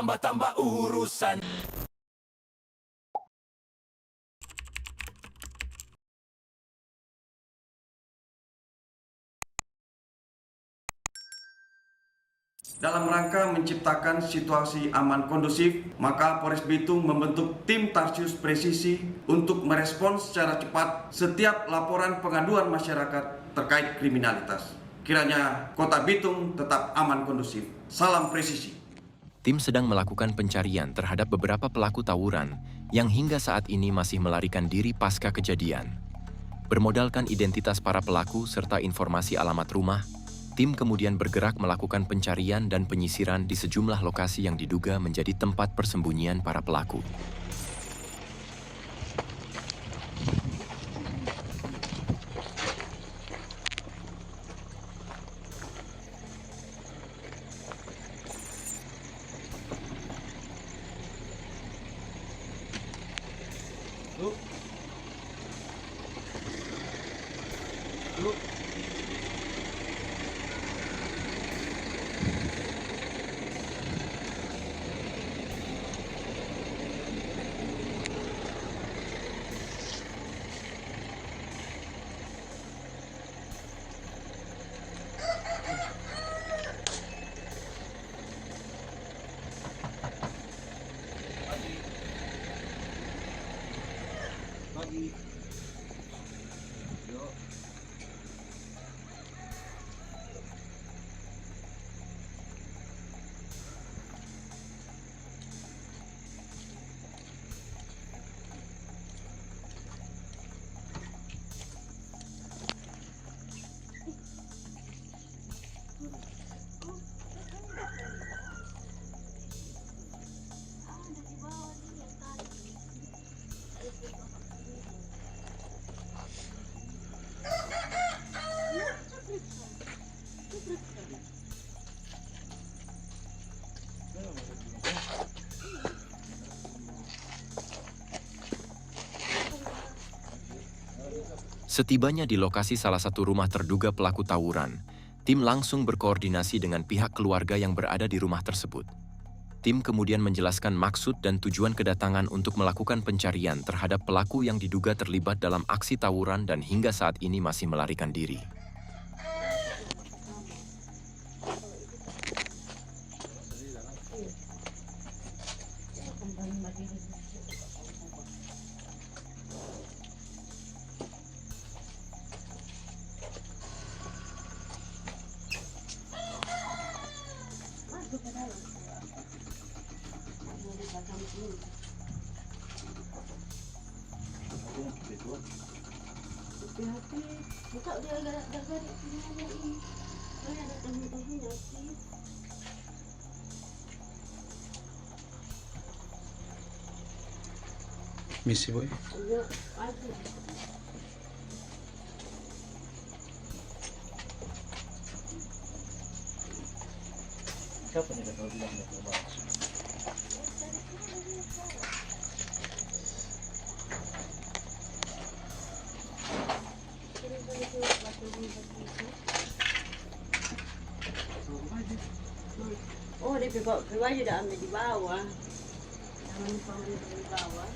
tambah-tambah urusan. Dalam rangka menciptakan situasi aman kondusif, maka Polres Bitung membentuk tim Tarsius Presisi untuk merespons secara cepat setiap laporan pengaduan masyarakat terkait kriminalitas. Kiranya Kota Bitung tetap aman kondusif. Salam presisi. Tim sedang melakukan pencarian terhadap beberapa pelaku tawuran yang hingga saat ini masih melarikan diri pasca kejadian. Bermodalkan identitas para pelaku serta informasi alamat rumah, tim kemudian bergerak melakukan pencarian dan penyisiran di sejumlah lokasi yang diduga menjadi tempat persembunyian para pelaku. Setibanya di lokasi salah satu rumah terduga pelaku tawuran, tim langsung berkoordinasi dengan pihak keluarga yang berada di rumah tersebut. Tim kemudian menjelaskan maksud dan tujuan kedatangan untuk melakukan pencarian terhadap pelaku yang diduga terlibat dalam aksi tawuran dan hingga saat ini masih melarikan diri. Hati-hati, buka dia agak garik sini ada ini. Ada tahu-tahunya sih. Misi boy. Iya, ada. Siapa nih kalau bilang nggak terbang? Oh, dia keluar dia dah ambil di bawah. Jangan lupa ambil di bawah.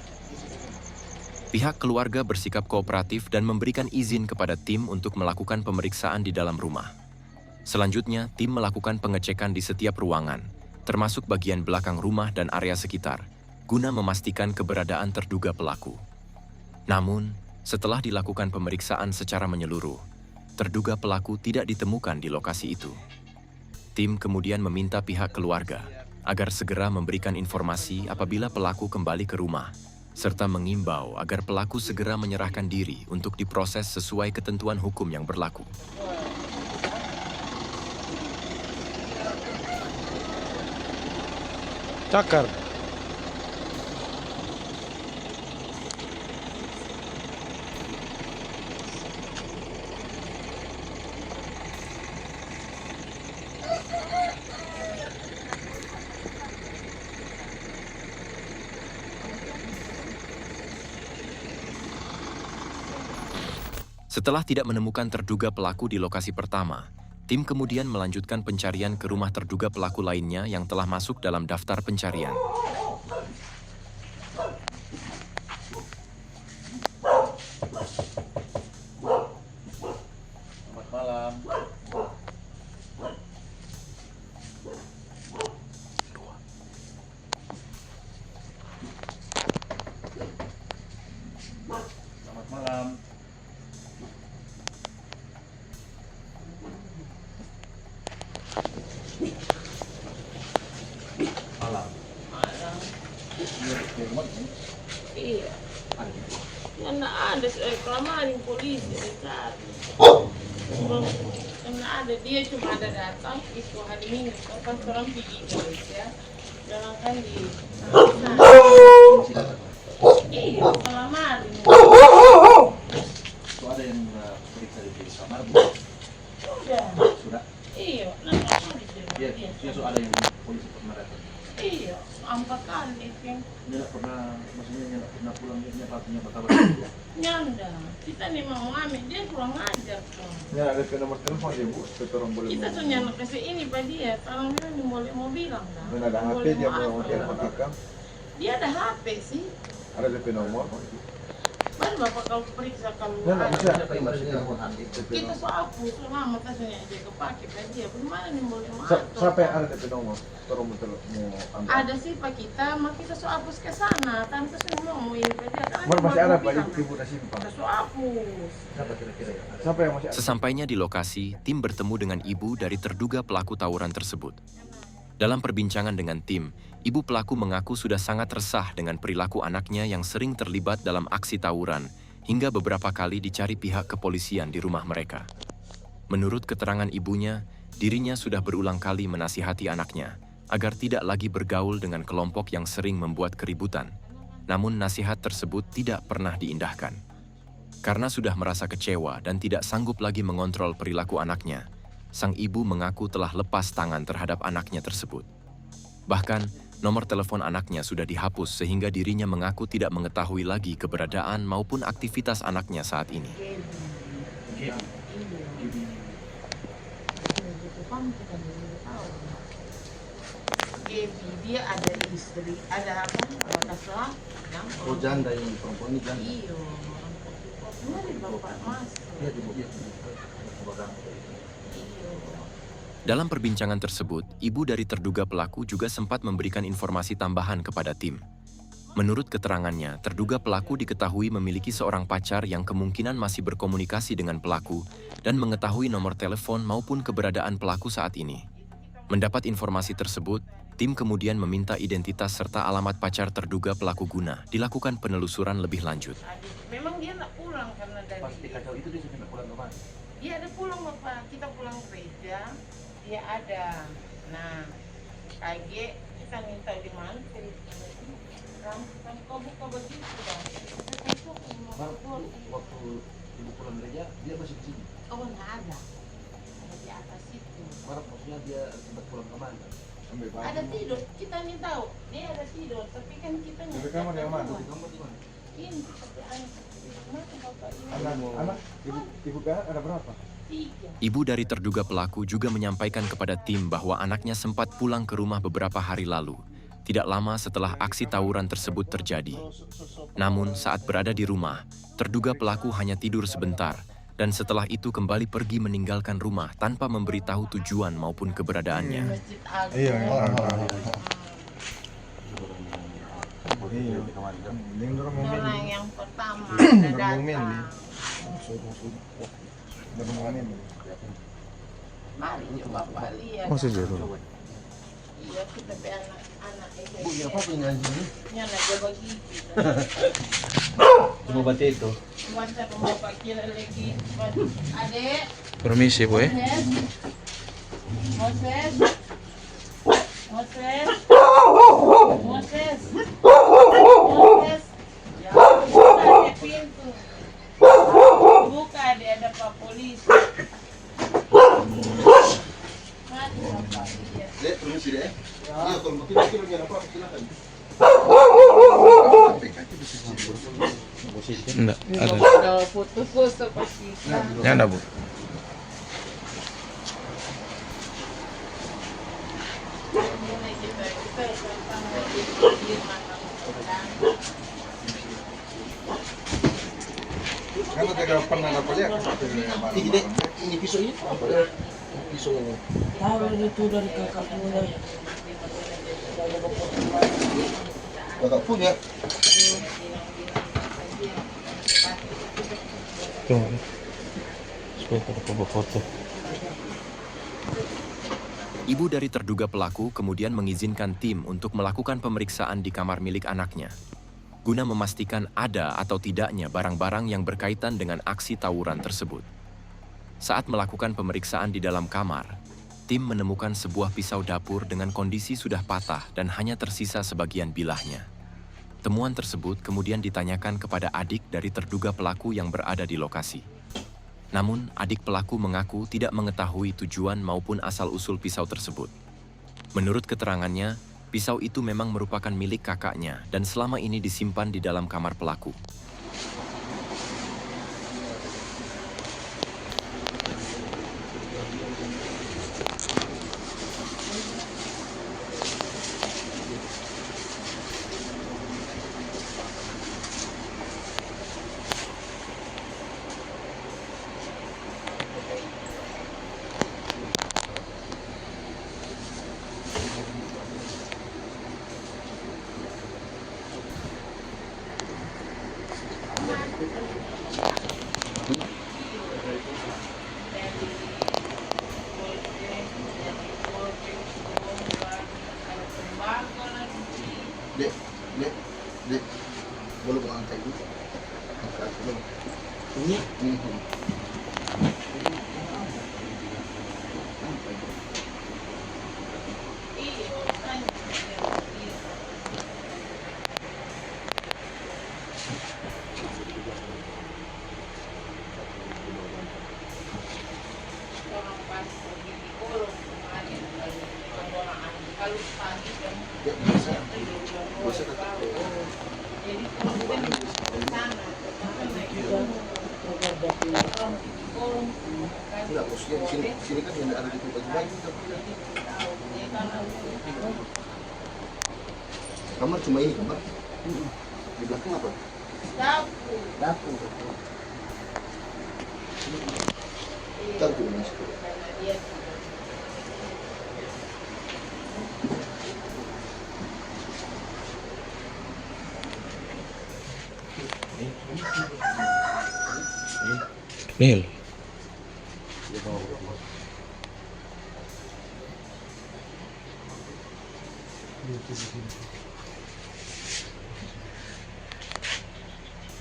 Pihak keluarga bersikap kooperatif dan memberikan izin kepada tim untuk melakukan pemeriksaan di dalam rumah. Selanjutnya, tim melakukan pengecekan di setiap ruangan, termasuk bagian belakang rumah dan area sekitar, guna memastikan keberadaan terduga pelaku. Namun, setelah dilakukan pemeriksaan secara menyeluruh, terduga pelaku tidak ditemukan di lokasi itu. Tim kemudian meminta pihak keluarga agar segera memberikan informasi apabila pelaku kembali ke rumah, serta mengimbau agar pelaku segera menyerahkan diri untuk diproses sesuai ketentuan hukum yang berlaku. Cakar. Setelah tidak menemukan terduga pelaku di lokasi pertama, Tim kemudian melanjutkan pencarian ke rumah terduga pelaku lainnya yang telah masuk dalam daftar pencarian. Selamat malam. Selamat malam. Malam. Malam. Di rumah ini Iya. ada. Ya enggak ada kelamaan polisi dicari. Karena ada dia cuma ada datang itu hari Minggu pas orang pergi guys ya. Jangan kan di iya kelamaan. Itu ada yang periksa di kamar. Sudah. Sudah. Iya, nah Dia sudah ada yang polisi pernah datang. iya, 4 kali kan. Dia tidak pernah, maksudnya dia tidak pernah pulang, dia punya kabar. Nyanda, kita nih mau ambil dia kurang ajar tuh. Ya, ada ke nomor telepon dia, Bu. Supaya orang boleh Kita mau- tuh nyanda kasih ini pak dia, kalau dia nih boleh mau bilang dah. Dan ada HP Boleh dia mau mau apa. telepon akang. Dia ada HP sih. Ada DP nomor. Baru bapak kalau periksa kalau Ya, nggak bisa. Siapa yang maksudnya telepon hati? kita so hapus selama tasnya aja kepake pak dia. Bagaimana nih boleh mau Siapa yang ada DP nomor? Orang mau ambil. Ada sih pak kita, mak kita so hapus ke sana. Tante semua mau ini pak dia. Kan Nomor masih ada, Pak. bilang, Ibu udah simpan. kita so hapus. Siapa kira-kira yang ada? Siapa yang masih ada? Sesampainya di lokasi, tim bertemu dengan ibu dari terduga pelaku tawuran tersebut. Dalam perbincangan dengan tim, ibu pelaku mengaku sudah sangat resah dengan perilaku anaknya yang sering terlibat dalam aksi tawuran, hingga beberapa kali dicari pihak kepolisian di rumah mereka. Menurut keterangan ibunya, dirinya sudah berulang kali menasihati anaknya agar tidak lagi bergaul dengan kelompok yang sering membuat keributan. Namun nasihat tersebut tidak pernah diindahkan. Karena sudah merasa kecewa dan tidak sanggup lagi mengontrol perilaku anaknya, sang ibu mengaku telah lepas tangan terhadap anaknya tersebut. Bahkan, nomor telepon anaknya sudah dihapus sehingga dirinya mengaku tidak mengetahui lagi keberadaan maupun aktivitas anaknya saat ini. Iya. Gaby, dia ada istri, ada apa? Ada laki yang Oh, janda ini, perempuan ini janda. Iya. Mari bapak masuk. Dia di mobil. Belakang. Iya. Dalam perbincangan tersebut, ibu dari terduga pelaku juga sempat memberikan informasi tambahan kepada tim. Menurut keterangannya, terduga pelaku diketahui memiliki seorang pacar yang kemungkinan masih berkomunikasi dengan pelaku dan mengetahui nomor telepon maupun keberadaan pelaku saat ini. Mendapat informasi tersebut, tim kemudian meminta identitas serta alamat pacar terduga pelaku guna dilakukan penelusuran lebih lanjut. Memang dia nak pulang karena dari Pasti kacau itu dia sudah pulang kemana? dia ada pulang bapak, kita pulang gereja, dia ada. Nah, KG kita minta di mana? Kan kau buka begitu dah. Itu Waktu ibu pulang gereja, dia masih di sini. oh nggak ada di atas itu. Maksudnya dia sempat pulang kemana? Ambil baju. Ada tidur, kita nih tahu dia ada tidur, tapi kan kita nggak Tapi kamar yang mana? Di kamar di mana? ini tapi anak mana bapak ini Anak, ibu ke anak ada berapa? 3. Ibu dari terduga pelaku juga menyampaikan kepada tim bahwa anaknya sempat pulang ke rumah beberapa hari lalu, tidak lama setelah aksi tawuran tersebut terjadi. Namun saat berada di rumah, terduga pelaku hanya tidur sebentar, dan setelah itu kembali pergi meninggalkan rumah tanpa memberitahu tujuan maupun keberadaannya. Masjid Agung. Iya, Iya. Ini orang mobil. Orang yang pertama Orang ada mobil. datang. Bermain. Mari bapak lihat. Oh, sejauh. Iya kita be anak Bu, ya apa punya anjing ini? Nyana dia bagi. Cuma baca itu. Masa bapak kira lagi. Adek. Permisi, Bu. Moses. Moses. Moses. Moses. Ya, buka ada pintu. Buka ada Pak Polisi. Mari bapak lihat. Dek, permisi deh. Iya, kalau mungkin apa silakan. Enggak, ada. Ada foto-foto pasti. Ya ada, Bu. Kan tidak pernah dapat lihat Ini pisau ini apa ya? Pisau ini. Tahu itu dari kakak punya. kakak punya. Tuh. Supaya ada foto. Ibu dari terduga pelaku kemudian mengizinkan tim untuk melakukan pemeriksaan di kamar milik anaknya, guna memastikan ada atau tidaknya barang-barang yang berkaitan dengan aksi tawuran tersebut. Saat melakukan pemeriksaan di dalam kamar, tim menemukan sebuah pisau dapur dengan kondisi sudah patah dan hanya tersisa sebagian bilahnya. Temuan tersebut kemudian ditanyakan kepada adik dari terduga pelaku yang berada di lokasi. Namun, adik pelaku mengaku tidak mengetahui tujuan maupun asal-usul pisau tersebut. Menurut keterangannya, pisau itu memang merupakan milik kakaknya dan selama ini disimpan di dalam kamar pelaku. Dek, boleh buang angkat dulu. Ini tidak, maksudnya di sini kan yang ada di tempat baik itu. Kamar cuma ini kamar. Di belakang apa? Dapur. Dapur. Dapur masuk. Nil.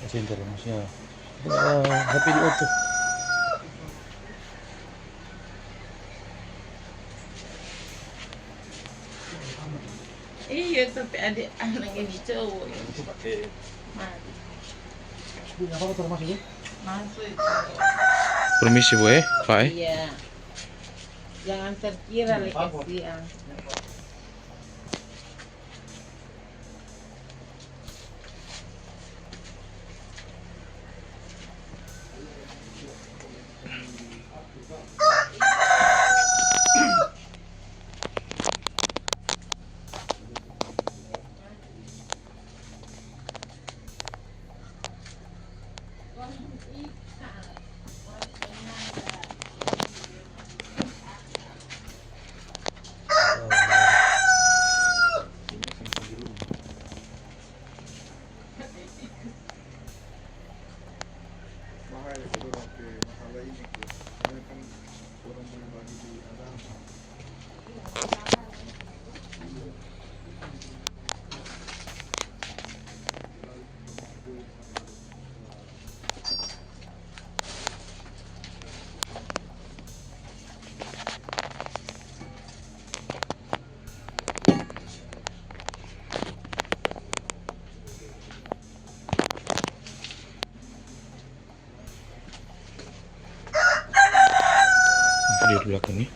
Masih maksudnya. HP di auto. Iya, tapi ada anak yang cowok yang masuk itu. Permisi Bu Pak Iya. Jangan terkira lekasian. Di belakang nih.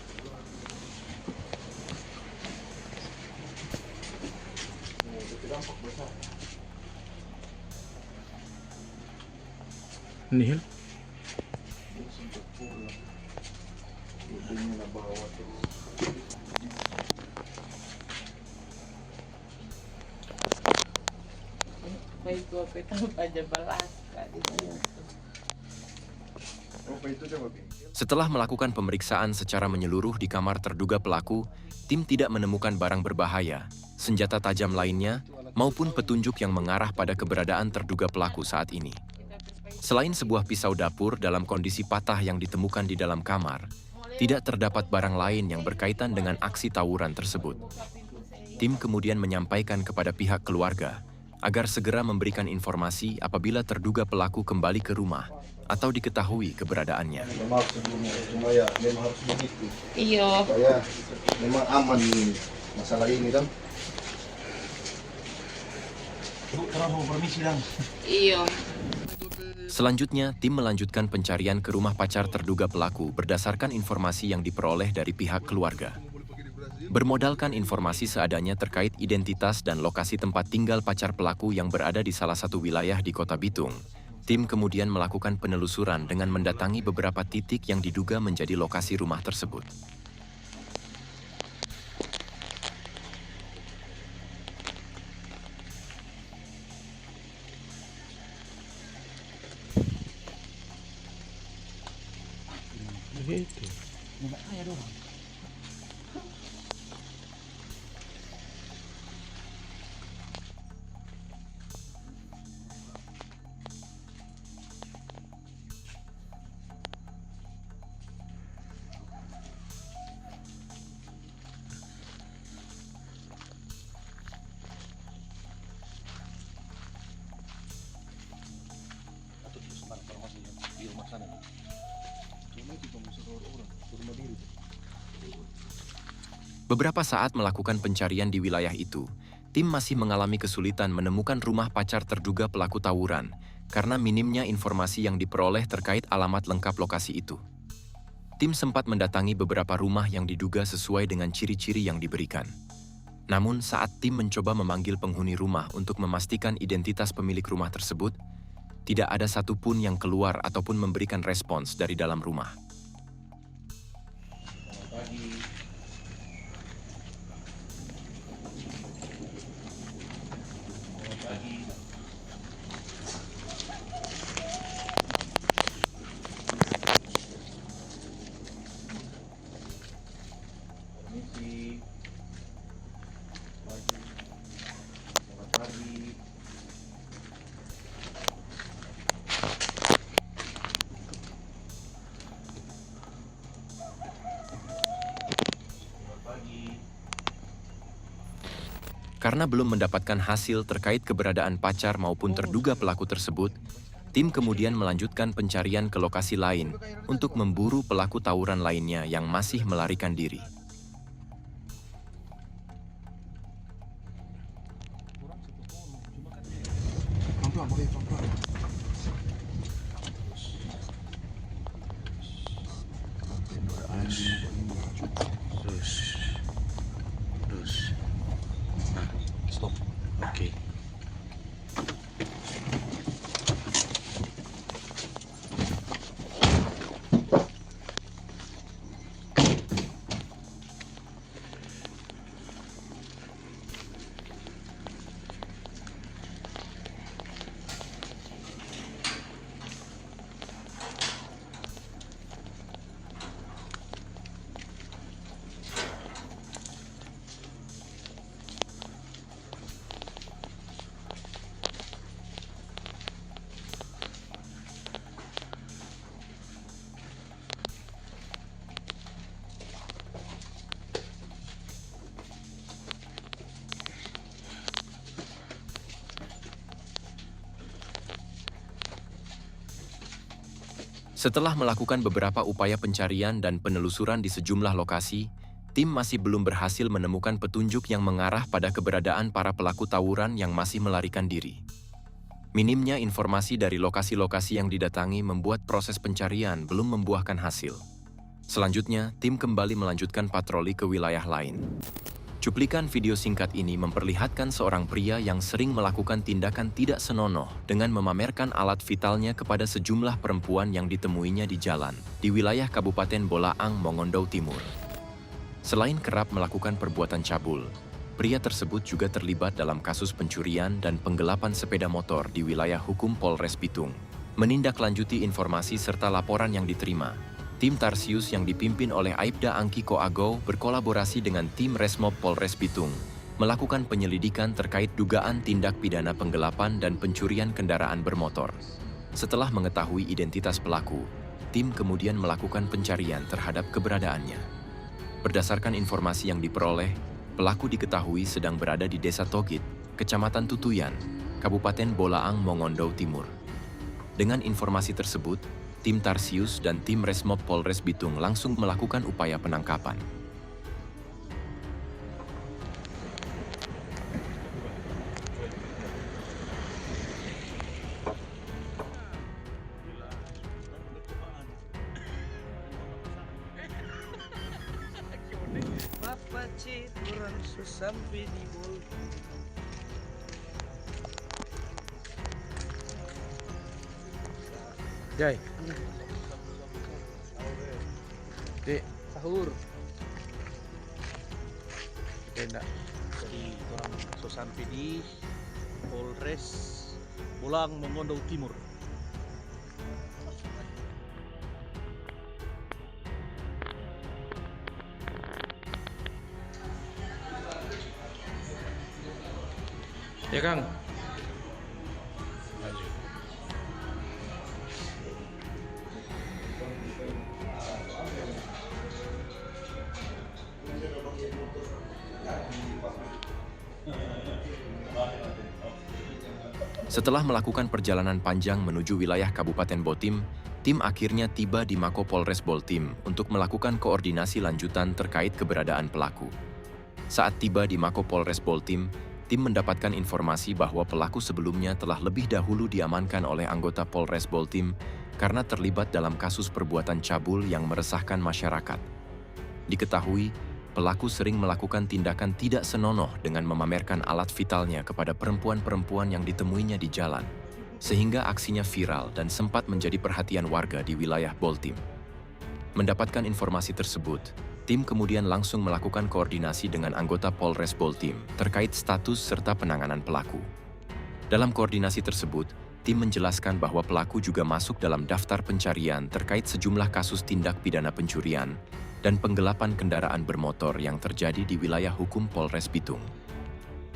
Nil. itu apa itu aja balas kali itu. Apa itu coba, Bi? Setelah melakukan pemeriksaan secara menyeluruh di kamar terduga pelaku, tim tidak menemukan barang berbahaya, senjata tajam lainnya, maupun petunjuk yang mengarah pada keberadaan terduga pelaku saat ini. Selain sebuah pisau dapur dalam kondisi patah yang ditemukan di dalam kamar, tidak terdapat barang lain yang berkaitan dengan aksi tawuran tersebut. Tim kemudian menyampaikan kepada pihak keluarga agar segera memberikan informasi apabila terduga pelaku kembali ke rumah atau diketahui keberadaannya. Memang sebelumnya, cuma ya memang harus begitu. Iya. Supaya memang aman ini masalah ini kan. Bu, terus mau permisi dong. Iya. Selanjutnya, tim melanjutkan pencarian ke rumah pacar terduga pelaku berdasarkan informasi yang diperoleh dari pihak keluarga. Bermodalkan informasi seadanya terkait identitas dan lokasi tempat tinggal pacar pelaku yang berada di salah satu wilayah di Kota Bitung, tim kemudian melakukan penelusuran dengan mendatangi beberapa titik yang diduga menjadi lokasi rumah tersebut. Beberapa saat melakukan pencarian di wilayah itu, tim masih mengalami kesulitan menemukan rumah pacar terduga pelaku tawuran karena minimnya informasi yang diperoleh terkait alamat lengkap lokasi itu. Tim sempat mendatangi beberapa rumah yang diduga sesuai dengan ciri-ciri yang diberikan. Namun saat tim mencoba memanggil penghuni rumah untuk memastikan identitas pemilik rumah tersebut, tidak ada satupun yang keluar ataupun memberikan respons dari dalam rumah. Karena belum mendapatkan hasil terkait keberadaan pacar maupun terduga pelaku tersebut, tim kemudian melanjutkan pencarian ke lokasi lain untuk memburu pelaku tawuran lainnya yang masih melarikan diri. Stop. Oke. Setelah melakukan beberapa upaya pencarian dan penelusuran di sejumlah lokasi, tim masih belum berhasil menemukan petunjuk yang mengarah pada keberadaan para pelaku tawuran yang masih melarikan diri. Minimnya informasi dari lokasi-lokasi yang didatangi membuat proses pencarian belum membuahkan hasil. Selanjutnya, tim kembali melanjutkan patroli ke wilayah lain. Cuplikan video singkat ini memperlihatkan seorang pria yang sering melakukan tindakan tidak senonoh dengan memamerkan alat vitalnya kepada sejumlah perempuan yang ditemuinya di jalan di wilayah Kabupaten Bolaang, Mongondo Timur. Selain kerap melakukan perbuatan cabul, Pria tersebut juga terlibat dalam kasus pencurian dan penggelapan sepeda motor di wilayah hukum Polres Bitung. Menindaklanjuti informasi serta laporan yang diterima, tim Tarsius yang dipimpin oleh Aibda Angki Koago berkolaborasi dengan tim Resmob Polres Bitung, melakukan penyelidikan terkait dugaan tindak pidana penggelapan dan pencurian kendaraan bermotor. Setelah mengetahui identitas pelaku, tim kemudian melakukan pencarian terhadap keberadaannya. Berdasarkan informasi yang diperoleh, pelaku diketahui sedang berada di Desa Togit, Kecamatan Tutuyan, Kabupaten Bolaang, Mongondo Timur. Dengan informasi tersebut, tim Tarsius dan tim Resmob Polres Bitung langsung melakukan upaya penangkapan. Bapak Cik, kurang sesampai di bol. Jai. Dek, Sahur. enak. Jadi orang sesampai di Polres Bolaang, Mongondo Timur. Ya, Kang. Setelah melakukan perjalanan panjang menuju wilayah Kabupaten Botim, tim akhirnya tiba di Mako Polres Boltim untuk melakukan koordinasi lanjutan terkait keberadaan pelaku. Saat tiba di Mako Polres Boltim, tim mendapatkan informasi bahwa pelaku sebelumnya telah lebih dahulu diamankan oleh anggota Polres Boltim karena terlibat dalam kasus perbuatan cabul yang meresahkan masyarakat. Diketahui, pelaku sering melakukan tindakan tidak senonoh dengan memamerkan alat vitalnya kepada perempuan-perempuan yang ditemuinya di jalan, sehingga aksinya viral dan sempat menjadi perhatian warga di wilayah Boltim. Mendapatkan informasi tersebut, tim kemudian langsung melakukan koordinasi dengan anggota Polres Boltim terkait status serta penanganan pelaku. Dalam koordinasi tersebut, tim menjelaskan bahwa pelaku juga masuk dalam daftar pencarian terkait sejumlah kasus tindak pidana pencurian dan penggelapan kendaraan bermotor yang terjadi di wilayah hukum Polres Bitung.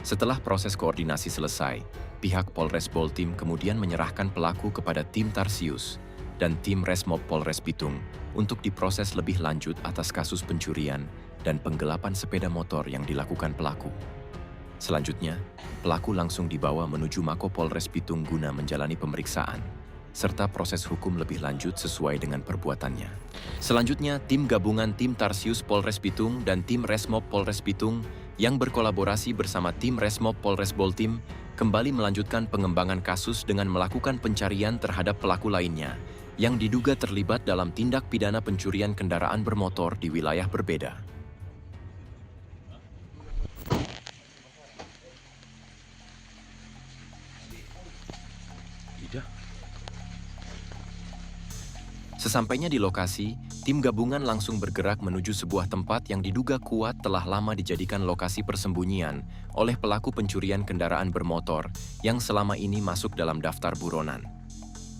Setelah proses koordinasi selesai, pihak Polres Boltim kemudian menyerahkan pelaku kepada tim Tarsius dan tim Resmob Polres Bitung untuk diproses lebih lanjut atas kasus pencurian dan penggelapan sepeda motor yang dilakukan pelaku. Selanjutnya, pelaku langsung dibawa menuju Mako Polres Bitung guna menjalani pemeriksaan serta proses hukum lebih lanjut sesuai dengan perbuatannya. Selanjutnya, tim gabungan tim Tarsius Polres Bitung dan tim Resmob Polres Bitung yang berkolaborasi bersama tim Resmob Polres Boltim kembali melanjutkan pengembangan kasus dengan melakukan pencarian terhadap pelaku lainnya yang diduga terlibat dalam tindak pidana pencurian kendaraan bermotor di wilayah berbeda. Sesampainya di lokasi, tim gabungan langsung bergerak menuju sebuah tempat yang diduga kuat telah lama dijadikan lokasi persembunyian oleh pelaku pencurian kendaraan bermotor yang selama ini masuk dalam daftar buronan.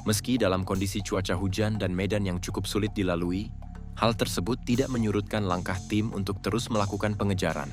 Meski dalam kondisi cuaca hujan dan medan yang cukup sulit dilalui, hal tersebut tidak menyurutkan langkah tim untuk terus melakukan pengejaran.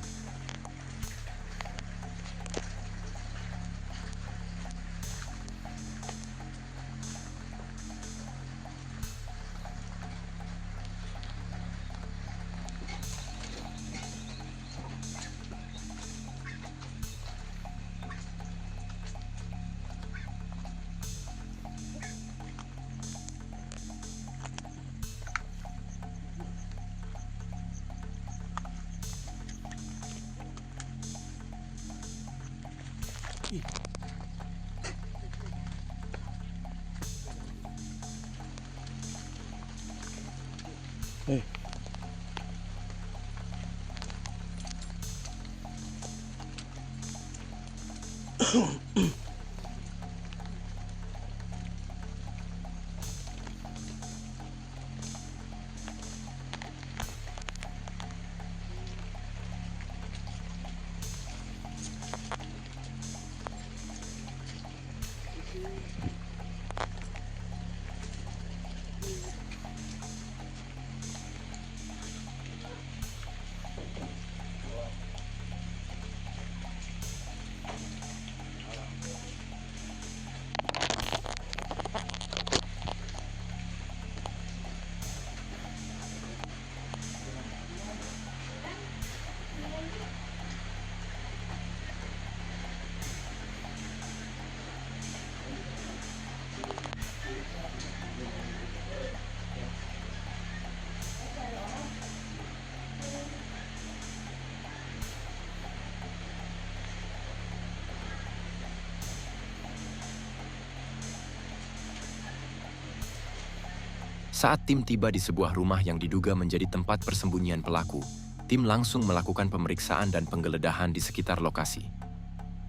Saat tim tiba di sebuah rumah yang diduga menjadi tempat persembunyian pelaku, tim langsung melakukan pemeriksaan dan penggeledahan di sekitar lokasi.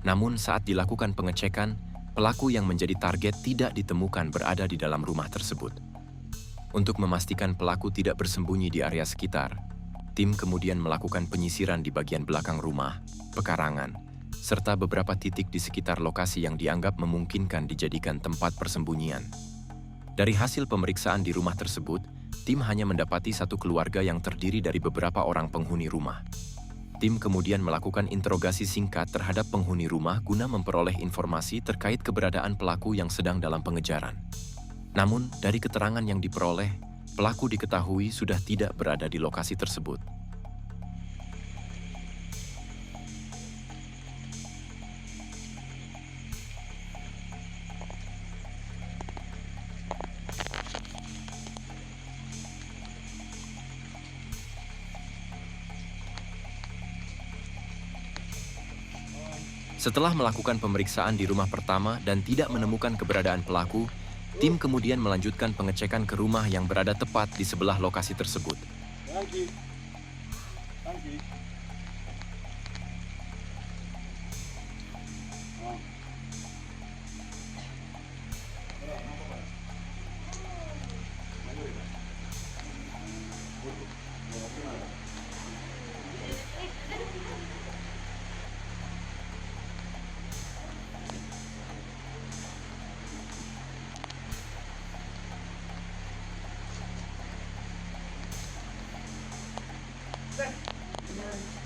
Namun saat dilakukan pengecekan, pelaku yang menjadi target tidak ditemukan berada di dalam rumah tersebut. Untuk memastikan pelaku tidak bersembunyi di area sekitar, tim kemudian melakukan penyisiran di bagian belakang rumah, pekarangan, serta beberapa titik di sekitar lokasi yang dianggap memungkinkan dijadikan tempat persembunyian. Dari hasil pemeriksaan di rumah tersebut, tim hanya mendapati satu keluarga yang terdiri dari beberapa orang penghuni rumah. Tim kemudian melakukan interogasi singkat terhadap penghuni rumah guna memperoleh informasi terkait keberadaan pelaku yang sedang dalam pengejaran. Namun, dari keterangan yang diperoleh, pelaku diketahui sudah tidak berada di lokasi tersebut. Setelah melakukan pemeriksaan di rumah pertama dan tidak menemukan keberadaan pelaku, tim kemudian melanjutkan pengecekan ke rumah yang berada tepat di sebelah lokasi tersebut.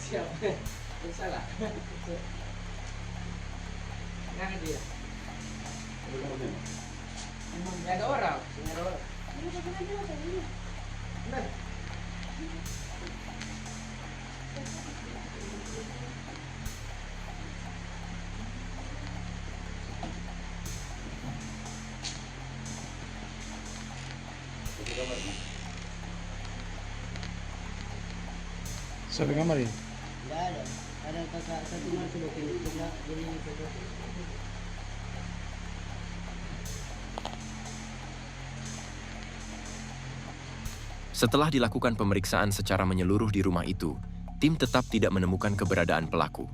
Siapa? Salah. Nggak dia. Nggak ada orang. Nggak ada orang. Benar. Sabi kamar ya? Tidak ada. Ada kakak satu masuk begini. Tidak jadi itu. Setelah dilakukan pemeriksaan secara menyeluruh di rumah itu, tim tetap tidak menemukan keberadaan pelaku.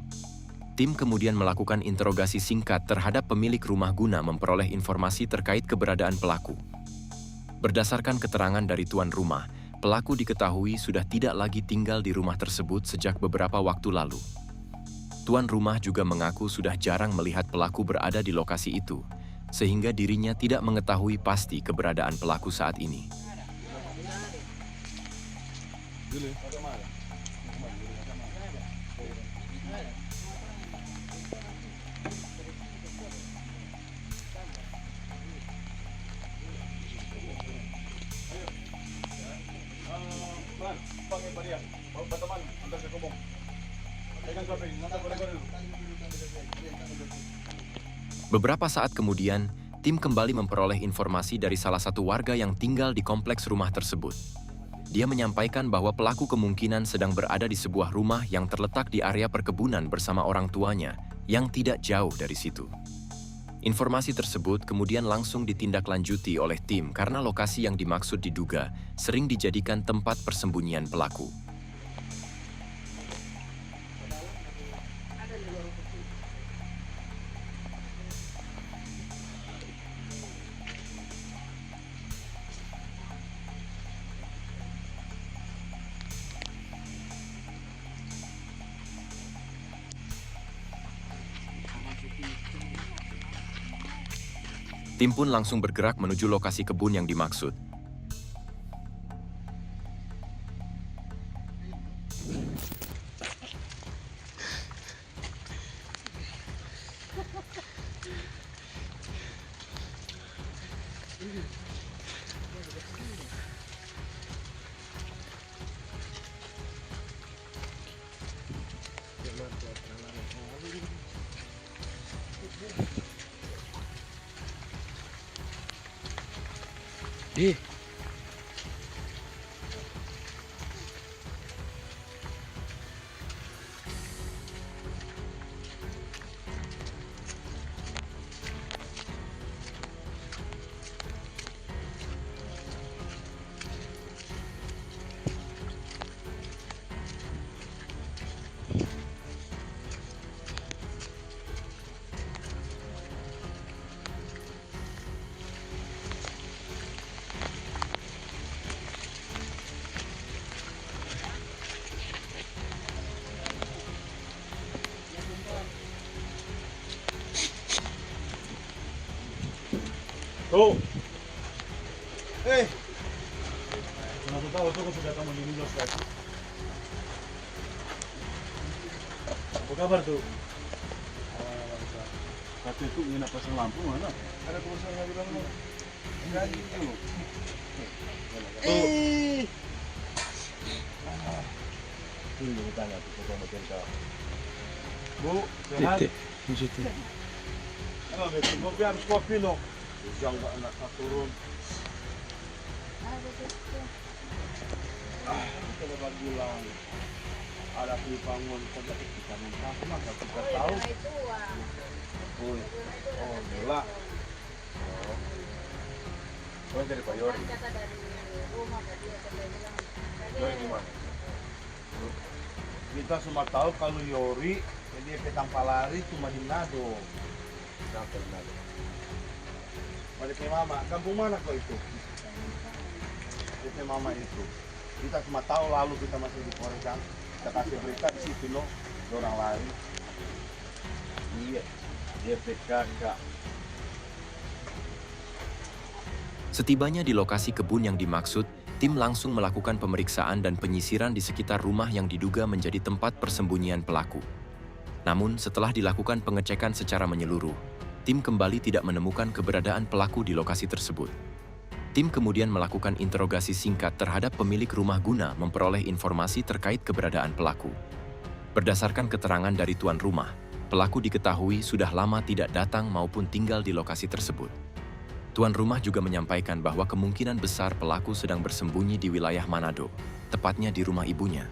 Tim kemudian melakukan interogasi singkat terhadap pemilik rumah guna memperoleh informasi terkait keberadaan pelaku. Berdasarkan keterangan dari tuan rumah, pelaku diketahui sudah tidak lagi tinggal di rumah tersebut sejak beberapa waktu lalu. Tuan rumah juga mengaku sudah jarang melihat pelaku berada di lokasi itu, sehingga dirinya tidak mengetahui pasti keberadaan pelaku saat ini. Beberapa saat kemudian, tim kembali memperoleh informasi dari salah satu warga yang tinggal di kompleks rumah tersebut. Dia menyampaikan bahwa pelaku kemungkinan sedang berada di sebuah rumah yang terletak di area perkebunan bersama orang tuanya yang tidak jauh dari situ. Informasi tersebut kemudian langsung ditindaklanjuti oleh tim karena lokasi yang dimaksud diduga sering dijadikan tempat persembunyian pelaku. Tim pun langsung bergerak menuju lokasi kebun yang dimaksud. Tuh. Kenapa tahu tuh kau sudah kamu di Los Angeles? Apa kabar tuh? Kata itu nginap pasang lampu mana? Ada tulisan lagi dalam mana? Enggak gitu. Tuh. Tunggu tanya tuh kau bagian kau. Bu, sehat? Di situ. Oh, betul. Kopi harus kopi loh. Jangan nggak anak turun. Kalau bagi bilang ada bangun saja kita minta maka kita tahu. Oh, gila. Oh, dari Pak Yori. Yori gimana? Kita semua tahu kalau Yori dia petang palari cuma di Manado. Kenapa di Manado? Pada ke mama, kampung mana kau itu? Itu mama itu. Kita cuma tahu lalu kita masih di Korea. Kita kasih berita di situ loh, orang lain. Iya, dia PKK. Setibanya di lokasi kebun yang dimaksud, tim langsung melakukan pemeriksaan dan penyisiran di sekitar rumah yang diduga menjadi tempat persembunyian pelaku. Namun, setelah dilakukan pengecekan secara menyeluruh, tim kembali tidak menemukan keberadaan pelaku di lokasi tersebut. Tim kemudian melakukan interogasi singkat terhadap pemilik rumah guna memperoleh informasi terkait keberadaan pelaku. Berdasarkan keterangan dari tuan rumah, pelaku diketahui sudah lama tidak datang maupun tinggal di lokasi tersebut. Tuan rumah juga menyampaikan bahwa kemungkinan besar pelaku sedang bersembunyi di wilayah Manado, tepatnya di rumah ibunya.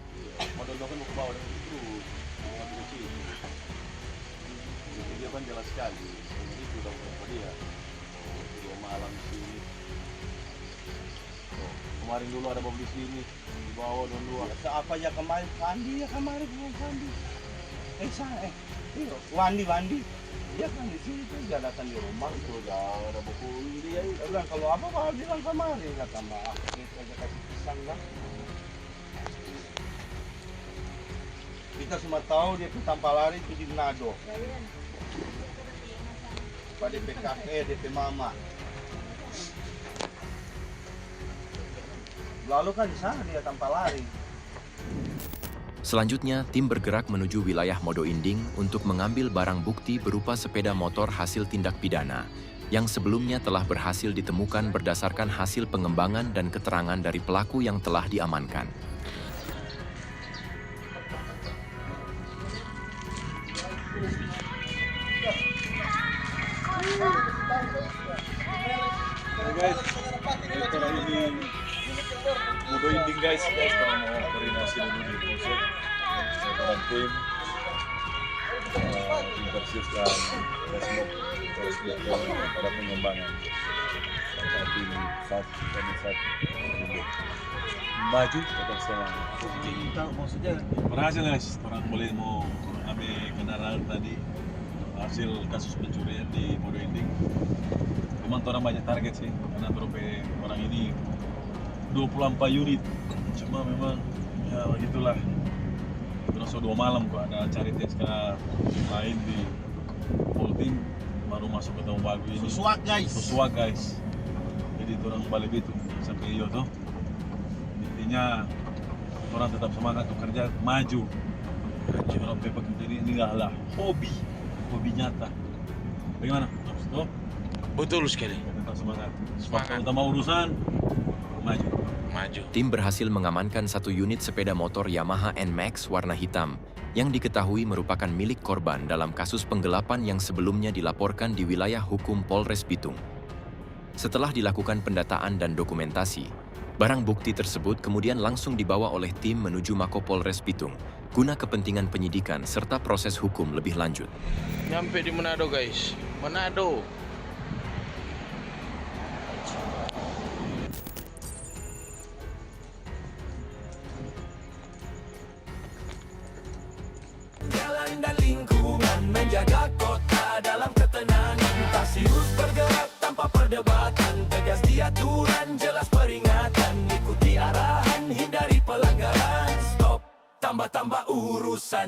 Dia kan jelas sekali, ini sudah berapa dia? 2 malam di sini. Kemarin dulu ada mobil di sini, di bawah dua. Apa ya kemarin belum Fandi. Wandi. Dia kan di sini tuh dia datang di rumah itu udah ada buku dia bilang kalau apa Pak bilang kemarin kata Mbak kita aja kasih pisang kan. Kita semua tahu dia petang palari itu di Manado. Pada PKK, DP Mama. Lalu kan di sana dia tanpa lari. Selanjutnya, tim bergerak menuju wilayah Modo Inding untuk mengambil barang bukti berupa sepeda motor hasil tindak pidana yang sebelumnya telah berhasil ditemukan berdasarkan hasil pengembangan dan keterangan dari pelaku yang telah diamankan. Hey guys, kita lagi di Modo Inding guys, sekarang mau koordinasi dulu di Polsek. Saya bareng tim Tarsius dan Resmo pada pengembangan. Tim maju tetap selang. Kita maksudnya berhasil guys, orang boleh mau ambil kendaraan tadi hasil kasus pencurian di Modo Inding. Memang orang banyak target sih, karena orang ini 24 unit. Cuma memang ya begitulah. Terus 2 malam kok ada cari TSK lain di Polting baru masuk ke Tahun Bagu ini. Sesuak guys. Jadi orang balik itu sampai iyo tuh. Intinya orang tetap semangat untuk kerja maju. Orang pepak ini enggaklah hobi nyata. Bagaimana? Tuh? Betul sekali. Tetap semangat. Utama urusan maju. Tim berhasil mengamankan 1 unit sepeda motor Yamaha NMAX warna hitam yang diketahui merupakan milik korban dalam kasus penggelapan yang sebelumnya dilaporkan di wilayah hukum Polres Bitung. Setelah dilakukan pendataan dan dokumentasi, barang bukti tersebut kemudian langsung dibawa oleh tim menuju Mako Polres Bitung guna kepentingan penyidikan serta proses hukum lebih lanjut. Nyampe di Manado guys, Manado. Jalan dan lingkungan menjaga kota dalam ketenangan. Tarsius bergerak tanpa perdebatan, tegas di aturan, jelas peringatan. Ikuti arahan, hindari pelanggaran. Stop, tambah urusan.